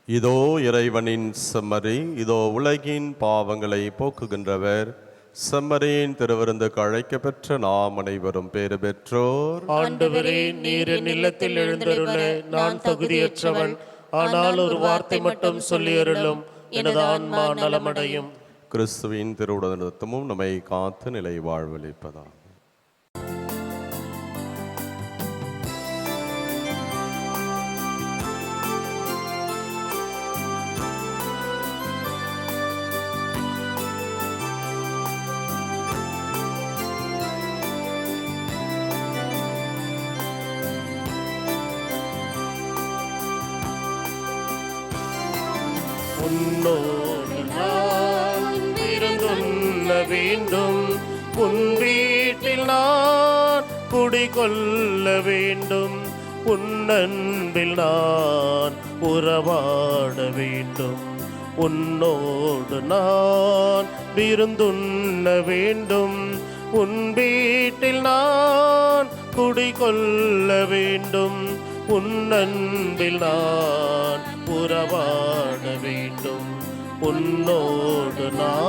இதோ இறைவனின் செம்மறி, இதோ உலகின் பாவங்களை போக்குகின்றவர். செம்மறியின் திருவிருந்துக்கு அழைக்கப்பெற்ற நாம் அனைவரும் பேறு பெற்றோர். ஆண்டவரே, நீர் என் இல்லத்தில் எழுந்தருள நான் தகுதியற்றவன். ஆனால் ஒரு வார்த்தை மட்டும் சொல்லி அருளும், எனது ஆன்மா நலமடையும். கிறிஸ்துவின் திருவுடனத்தமும் நம்மை காத்து நிலை வாழ்வளிப்பதாம். உன்னோடு நான் விருந்துண்ண வேண்டும், உன் வீட்டில் நான் குடிகொள்ள வேண்டும், உன் அன்பில் நான் உறவாட வேண்டும். உன்னோடு நான் விருந்துண்ண வேண்டும், உன் வீட்டில் நான் குடிகொள்ள வேண்டும், உன் அன்பில் நான் உறவாட வேண்டும். உன்னோடு நான்.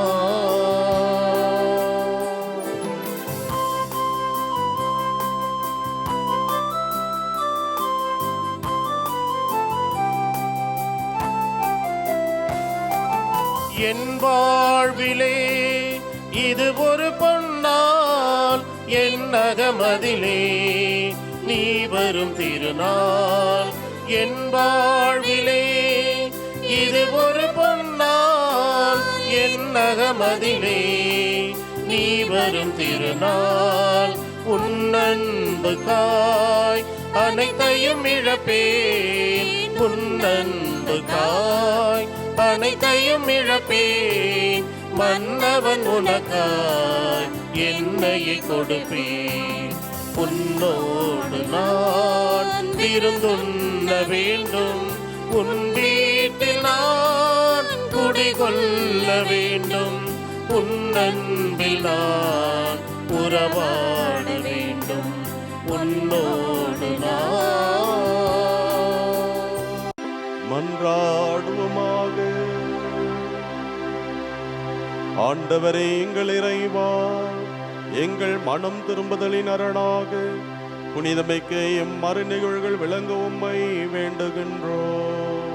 என் வாழ்விலே இது ஒரு பொன்னாள், என் அகமதிலே நீ வரும் திருநாள். என் வாழ்விலே இது ஒரு பொன்னாள், என் அகமதிலே நீ வரும் திருநாள். உன் அன்புக்காய் அனைத்தையும் இழப்பேன், உன் அன்புக்காய் அனைத்தையும் இழப்பேன். மன்னவன் உனக்காய் என்னையை கொடுப்பேன். உன்னோடு நான் விருந்துண்ண வேண்டும், உன் வீட்டில் நான் குடிகொள்ள வேண்டும். உன் அன்பில் நான் உறவாட வேண்டும், உன்னோடு நான். மன்றாடுவோமாக. ஆண்டவரே எங்கள் இறைவா, எங்கள் மனம் திரும்புதலின் அரணாக புனிதமிக்க எம்மறு நிகழ்வுகள் விளங்க உம்மை வேண்டுகின்றோம்.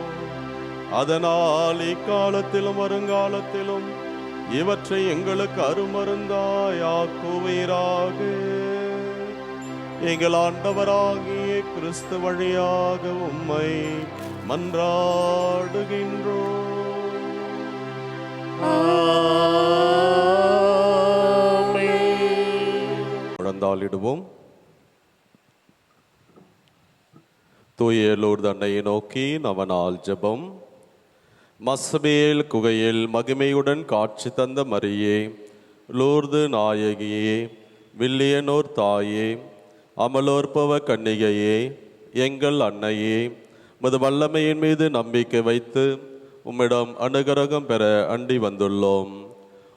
அதனால் இக்காலத்திலும் வருங்காலத்திலும் இவற்றை எங்களுக்கு அருமருந்தாயாக்குவீராக. எங்கள் ஆண்டவராகிய கிறிஸ்து வழியாக உம்மை மன்றாடுகின்றோம். முழந்தாளிடுவோம். தூய லூர்து அன்னையை நோக்கி நவநாள் ஜெபம். மஸ்பேல் குகையில் மகிமையுடன் காட்சி தந்த மரியே, லூர்து நாயகியே, வில்லியனோர் தாயே, அமலோற்பவ கன்னிகையே, எங்கள் அன்னையே, உமது வல்லமையின் மீது நம்பிக்கை வைத்து உம்மிடம் அனுகிரகம் பெற அண்டி வந்துள்ளோம்.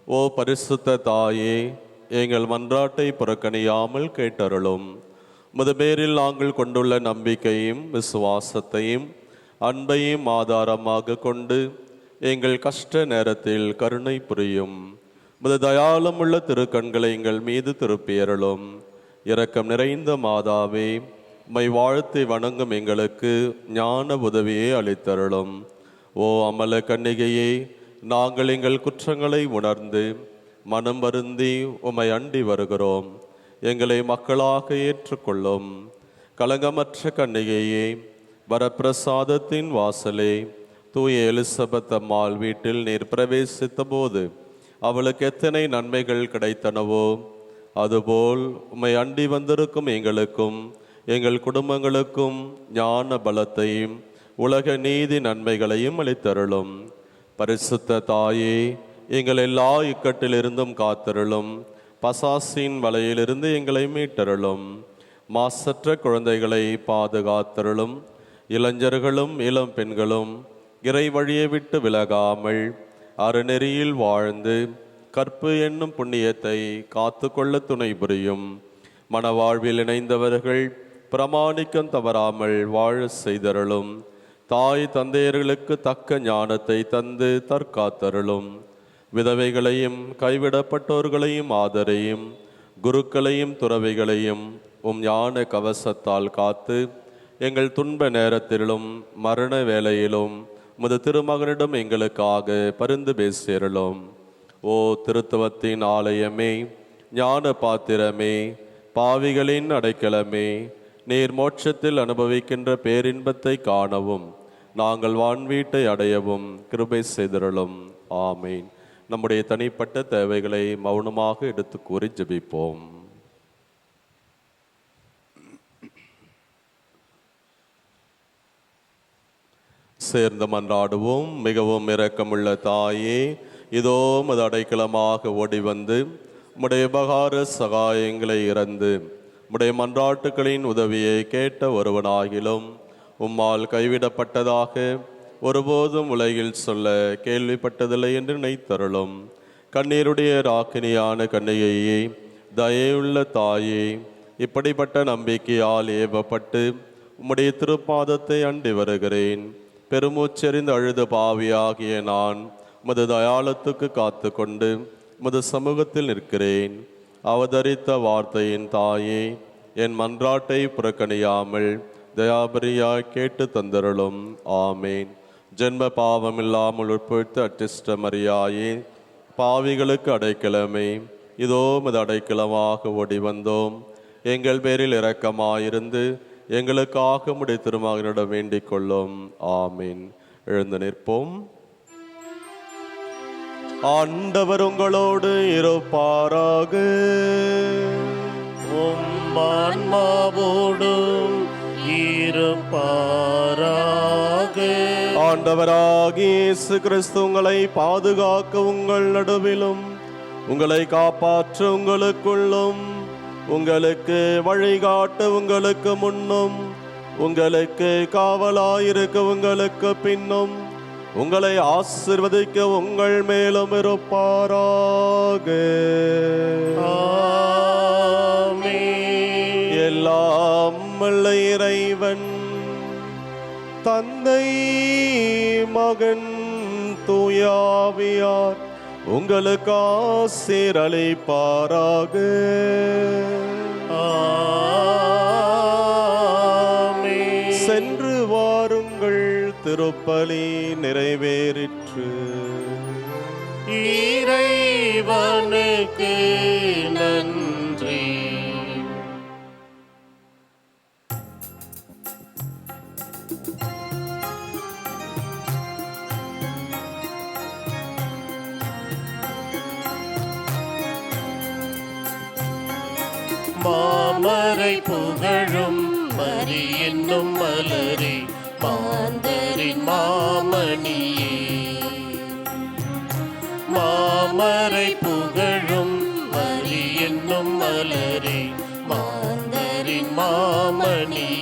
ஓ பரிசுத்த தாயே, எங்கள் மன்றாட்டை புறக்கணியாமல் கேட்டருளும். உமது பேரில் நாங்கள் கொண்டுள்ள நம்பிக்கையும் விசுவாசத்தையும் அன்பையும் ஆதாரமாக கொண்டு எங்கள் கஷ்ட நேரத்தில் கருணை புரியும். உமது தயாளம் உள்ள திருக்கண்களை எங்கள் மீது திருப்பியருளும். இரக்கம் நிறைந்த மாதாவே, உம்மை வாழ்த்தி வணங்கும் எங்களுக்கு ஞான உதவியை அளித்தருளும். ஓ அமல கன்னிகையே, நாங்கள் எங்கள் குற்றங்களை உணர்ந்து மனம் வருந்தி உம்மை அண்டி வருகிறோம். எங்களை மக்களாக ஏற்றுக்கொள்ளும். கலங்கமற்ற கன்னிகையே, வரப்பிரசாதத்தின் வாசலே, தூய எலிசபெத் அம்மாள் வீட்டில் நீர் பிரவேசித்த போது அவளுக்கு எத்தனை நன்மைகள் கிடைத்தனவோ, அதுபோல் உம்மை அண்டி வந்திருக்கும் எங்களுக்கும் எங்கள் குடும்பங்களுக்கும் ஞான பலத்தையும் உலக நீதி நன்மைகளையும் அளித்தருளும். பரிசுத்த தாயே, எங்கள் எல்லா இக்கட்டிலிருந்தும் காத்தருளும். பசாசின் வலையிலிருந்து எங்களை மீட்டருளும். மாசற்ற குழந்தைகளை பாதுகாத்தருளும். இளைஞர்களும் இளம் பெண்களும் இறை வழியை விட்டு விலகாமல் அறநெறியில் வாழ்ந்து கற்பு என்னும் புண்ணியத்தை காத்து கொள்ள துணை புரியும். மணவாழ்வில் இணைந்தவர்கள் பிரமாணிக்கம் தவறாமல் வாழ செய்தருளும். தாய் தந்தையர்களுக்கு தக்க ஞானத்தை தந்து தற்காத்தருளும். விதவைகளையும் கைவிடப்பட்டோர்களையும் ஆதரையும் குருக்களையும் துறவிகளையும் உம் ஞான கவசத்தால் காத்து எங்கள் துன்ப நேரத்திலும் மரண வேளையிலும் உமது திருமகனிடம் எங்களுக்காக பரிந்து பேசியருளும். ஓ திருத்துவத்தின் ஆலயமே, ஞான பாத்திரமே, பாவிகளின் அடைக்கலமே, நீர் மோட்சத்தில் அனுபவிக்கின்ற பேரின்பத்தை காணவும் நாங்கள் வான்வீட்டை அடையவும் கிருபை செய்தருளும். ஆமீன். நம்முடைய தனிப்பட்ட தேவைகளை மௌனமாக எடுத்து கூறி ஜெபிப்போம். சேர்ந்து மன்றாடுவோம். மிகவும் இரக்கமுள்ள தாயே, இதோ உமது அடைக்கலமாக ஓடி வந்து உம்முடைய உபகார சகாயங்களை இறந்து உம்முடைய மன்றாட்டுகளின் உதவியை கேட்ட ஒருவனாகிலும் உம்மால் கைவிடப்பட்டதாக ஒருபோதும் உலகில் சொல்ல கேள்விப்பட்டதில்லை என்று நினைத்தருளும். கண்ணீருடைய ராக்கினியான கன்னிகையே, தயையுள்ள தாயே, இப்படிப்பட்ட நம்பிக்கையால் ஏவப்பட்டு உம்முடைய திருப்பாதத்தை அண்டி வருகிறேன். பெருமூச்செறிந்து அழுது பாவியாகிய நான் உமது தயாளத்துக்கு காத்து கொண்டு உமது சமூகத்தில் நிற்கிறேன். அவதரித்த வார்த்தையின் தாயே, என் மன்றாட்டை புறக்கணியாமல் தயாபரியாய் கேட்டு தந்தருளும். ஆமேன். ஜென்ம பாவமில்லாமல் உட்படுத்த அட்டிஷ்ட மரியாயே, பாவிகளுக்கு அடைக்கலமே, இதோ உமது அடைக்கலமாக ஓடி வந்தோம். எங்கள் பேரில் இரக்கமாயிருந்து எங்களுக்காக உம்முடைய திருமகனிடம் வேண்டிக் கொள்ளும். ஆமீன். எழுந்து நிற்போம். ஆண்டவர் உங்களோடு இருப்பாராக. உம் ஆன்மாவோடும் இருப்பாராக. ஆண்டவராகிய இயேசு கிறிஸ்து உங்களை பாதுகாக்க உங்கள் நடுவிலும் உங்களை காப்பாற்ற உங்களுக்குள்ளும் உங்களுக்கு வழிகாட்ட உங்களுக்கு முன்னும் உங்களுக்கு காவலாயிருக்க உங்களுக்கு பின்னும் உங்களை ஆசீர்வதிக்க உங்கள் மேலும் இருப்பாராக. ஆமென். எல்லாம் வல்ல இறைவன் தந்தை மகன் தூயாவியார் உங்களுக்கு ஆசீரளிப்பாராக. ஆமென். சென்று வாருங்கள், திருப்பலி நிறைவேறிற்று. இறைவனுக்கு நன்றி. மாமரை புகழும் மரி என்னும் மலரே, மாந்தரின் மாமணியே. மாமரை புகழும் மரி என்னும் மலரே, மாந்தரின் மாமணியே.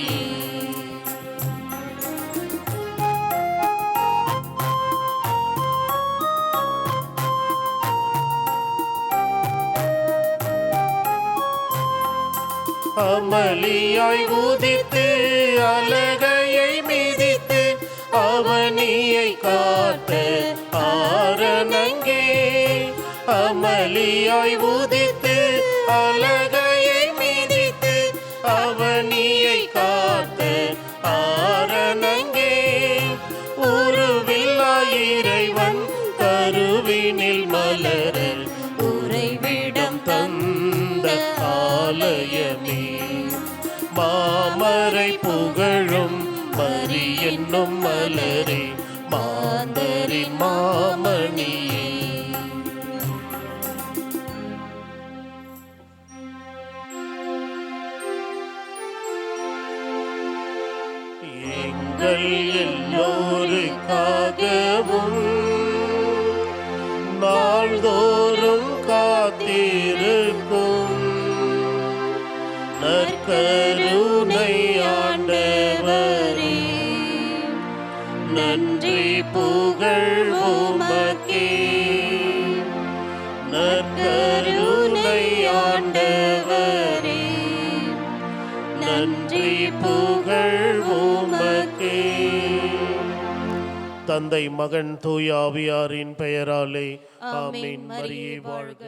அமளியாய் உதித்து அலகையை மிதித்து அவனியை காத்த ஆரணங்கே. அமளியாய் உதித்து அலகையை மிதித்து அவனியை காத்த ஆரணங்கே. உருவில்லா இறைவன் கருவினில் மலர உறைவிடம் தந்த ஆலயமே. மாமரை புகழும் மரி என்னும் மலரே, மாந்தரின் மாமணியே. எங்கள் எல்லோருக்காகவும் நாள்தோறும் காத்திருக்கும் நற்கருணை ஆண்டவரே, நன்றி புகழ் உமக்கே. நற்கருணை ஆண்டவரே, நன்றி புகழ் உமக்கே. தந்தை மகன் தூய ஆவியாரின் பெயராலே ஆமென். மரியே வாழ்க.